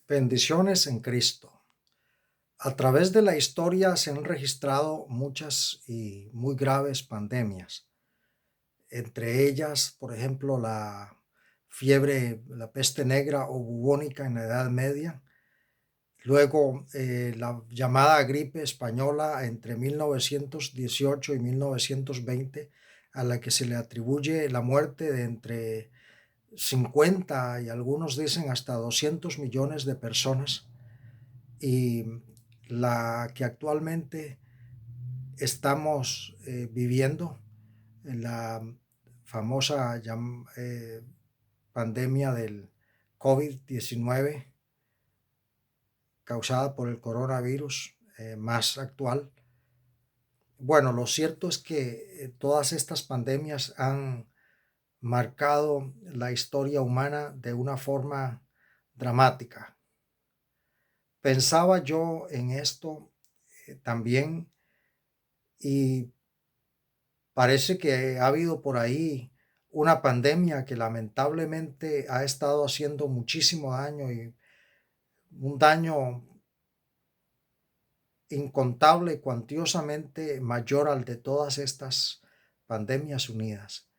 Bendiciones en Cristo. A través de la historia se han registrado muchas y muy graves pandemias. Entre ellas, por ejemplo, la peste negra o bubónica en la Edad Media. Luego, la llamada gripe española entre 1918 y 1920, a la que se le atribuye la muerte de entre 50 y algunos dicen hasta 200 millones de personas. Y la que actualmente estamos viviendo, la famosa pandemia del COVID-19 causada por el coronavirus más actual. Bueno, lo cierto es que todas estas pandemias han marcado la historia humana de una forma dramática. Pensaba yo en esto también, y parece que ha habido por ahí una pandemia que lamentablemente ha estado haciendo muchísimo daño, y un daño incontable y cuantiosamente mayor al de todas estas pandemias unidas,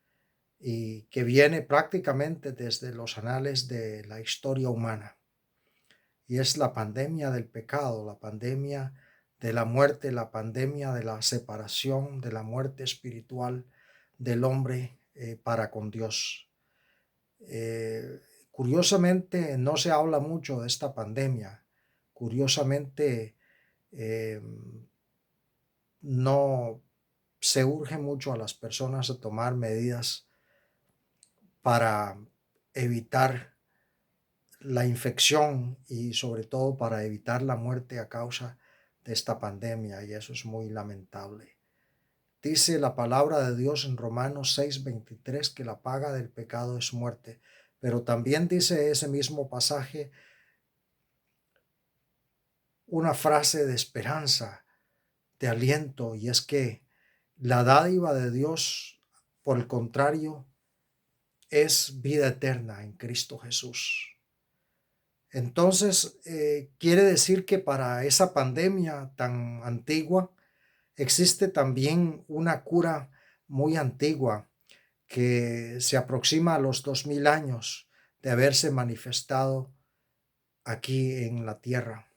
y que viene prácticamente desde los anales de la historia humana. Y es la pandemia del pecado, la pandemia de la muerte, la pandemia de la separación, de la muerte espiritual del hombre para con Dios. Curiosamente, no se habla mucho de esta pandemia. Curiosamente, eh, no se urge mucho a las personas a tomar medidas para evitar la infección y sobre todo para evitar la muerte a causa de esta pandemia, y eso es muy lamentable. Dice la palabra de Dios en Romanos 6:23 que la paga del pecado es muerte, pero también dice ese mismo pasaje una frase de esperanza, de aliento, y es que la dádiva de Dios, por el contrario, es vida eterna en Cristo Jesús. Entonces, quiere decir que para esa pandemia tan antigua existe también una cura muy antigua que se aproxima a los 2000 años de haberse manifestado aquí en la tierra.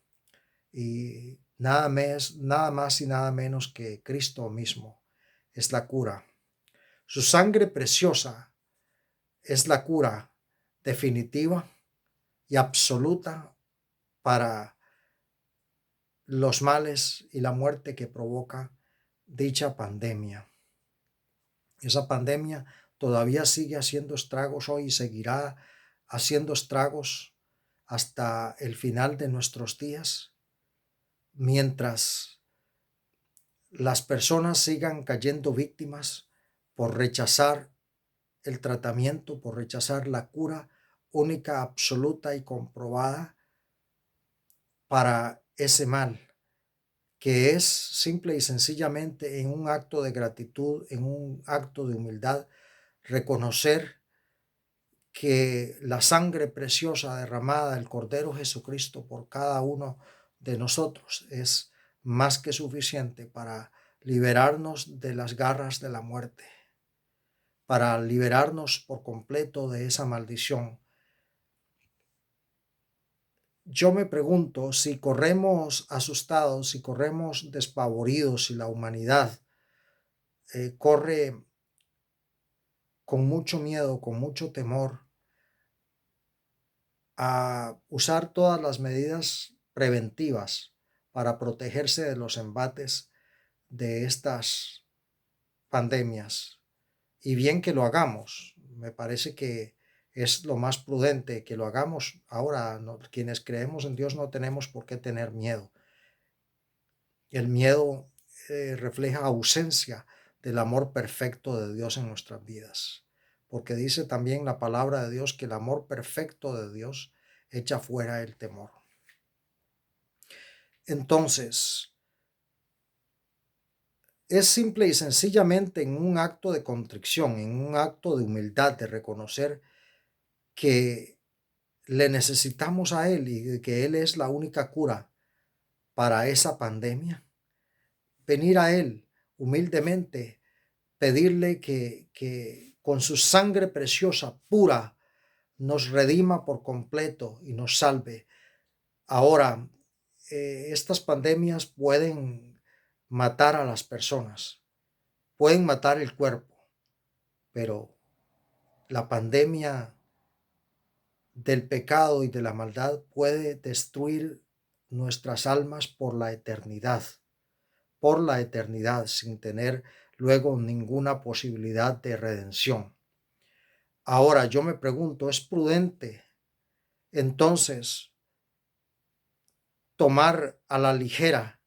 Y nada más y nada menos que Cristo mismo es la cura. Su sangre preciosa es la cura definitiva y absoluta para los males y la muerte que provoca dicha pandemia. Esa pandemia todavía sigue haciendo estragos hoy y seguirá haciendo estragos hasta el final de nuestros días, mientras las personas sigan cayendo víctimas por rechazar el tratamiento, por rechazar la cura única, absoluta y comprobada para ese mal, que es simple y sencillamente en un acto de gratitud, en un acto de humildad, reconocer que la sangre preciosa derramada del Cordero Jesucristo por cada uno de nosotros es más que suficiente para liberarnos de las garras de la muerte, para liberarnos por completo de esa maldición. Yo me pregunto si corremos asustados, si corremos despavoridos, si la humanidad corre con mucho miedo, con mucho temor, a usar todas las medidas preventivas para protegerse de los embates de estas pandemias. Y bien que lo hagamos, me parece que es lo más prudente que lo hagamos. Ahora, quienes creemos en Dios no tenemos por qué tener miedo. El miedo refleja ausencia del amor perfecto de Dios en nuestras vidas, porque dice también la palabra de Dios que el amor perfecto de Dios echa fuera el temor. Entonces, es simple y sencillamente en un acto de contrición, en un acto de humildad, de reconocer que le necesitamos a Él y que Él es la única cura para esa pandemia. Venir a Él humildemente, pedirle que con su sangre preciosa, pura, nos redima por completo y nos salve. Ahora, estas pandemias pueden matar a las personas, pueden matar el cuerpo, pero la pandemia del pecado y de la maldad puede destruir nuestras almas por la eternidad, sin tener luego ninguna posibilidad de redención. Ahora yo me pregunto, ¿es prudente entonces tomar a la ligera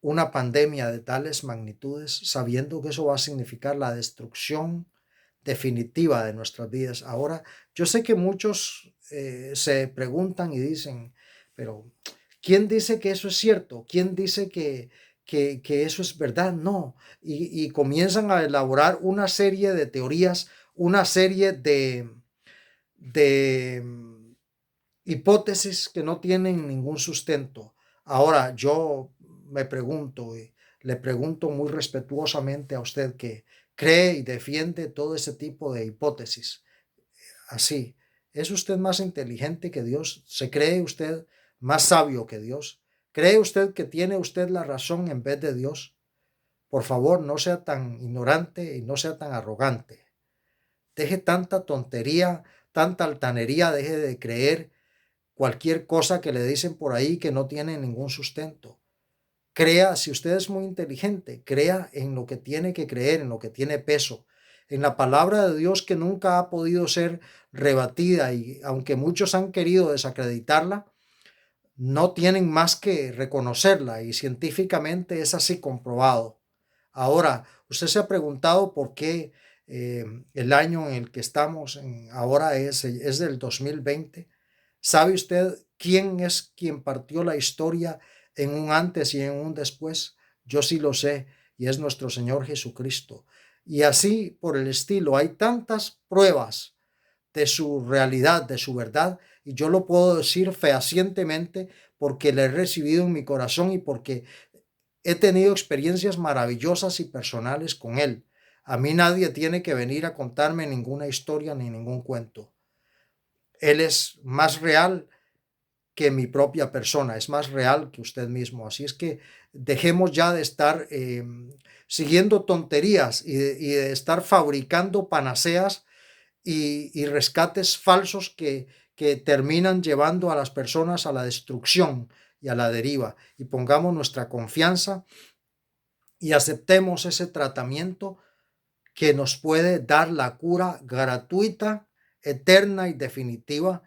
una pandemia de tales magnitudes, sabiendo que eso va a significar la destrucción definitiva de nuestras vidas? Ahora, yo sé que muchos se preguntan y dicen, pero ¿quién dice que eso es cierto? ¿Quién dice que eso es verdad? No. Y comienzan a elaborar una serie de teorías, una serie de hipótesis que no tienen ningún sustento. Ahora, yo me pregunto y le pregunto muy respetuosamente a usted que cree y defiende todo ese tipo de hipótesis. Así, ¿es usted más inteligente que Dios? ¿Se cree usted más sabio que Dios? ¿Cree usted que tiene usted la razón en vez de Dios? Por favor, no sea tan ignorante y no sea tan arrogante. Deje tanta tontería, tanta altanería, deje de creer cualquier cosa que le dicen por ahí que no tiene ningún sustento. Crea, si usted es muy inteligente, crea en lo que tiene que creer, en lo que tiene peso, en la palabra de Dios que nunca ha podido ser rebatida y aunque muchos han querido desacreditarla, no tienen más que reconocerla y científicamente es así comprobado. Ahora, usted se ha preguntado por qué el año en el que estamos ahora es del 2020. ¿Sabe usted quién es quien partió la historia en un antes y en un después? Yo sí lo sé, y es nuestro Señor Jesucristo. Y así por el estilo, hay tantas pruebas de su realidad, de su verdad, y yo lo puedo decir fehacientemente porque le he recibido en mi corazón y porque he tenido experiencias maravillosas y personales con Él. A mí nadie tiene que venir a contarme ninguna historia ni ningún cuento. Él es más real que mi propia persona, es más real que usted mismo. Así es que dejemos ya de estar siguiendo tonterías y de estar fabricando panaceas y rescates falsos que terminan llevando a las personas a la destrucción y a la deriva. Y pongamos nuestra confianza y aceptemos ese tratamiento que nos puede dar la cura gratuita, eterna y definitiva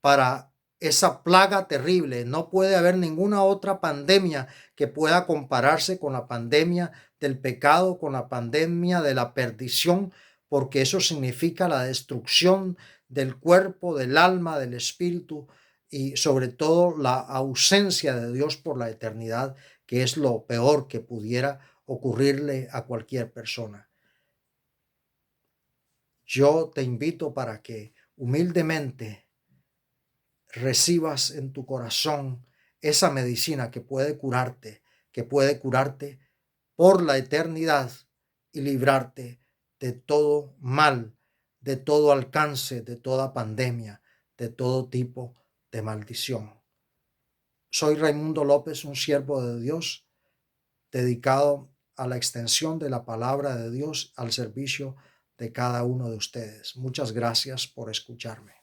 para esa plaga terrible. No puede haber ninguna otra pandemia que pueda compararse con la pandemia del pecado, con la pandemia de la perdición, porque eso significa la destrucción del cuerpo, del alma, del espíritu y sobre todo la ausencia de Dios por la eternidad, que es lo peor que pudiera ocurrirle a cualquier persona. Yo te invito para que humildemente recibas en tu corazón esa medicina que puede curarte por la eternidad y librarte de todo mal, de todo alcance, de toda pandemia, de todo tipo de maldición. Soy Raimundo López, un siervo de Dios, dedicado a la extensión de la palabra de Dios al servicio de cada uno de ustedes. Muchas gracias por escucharme.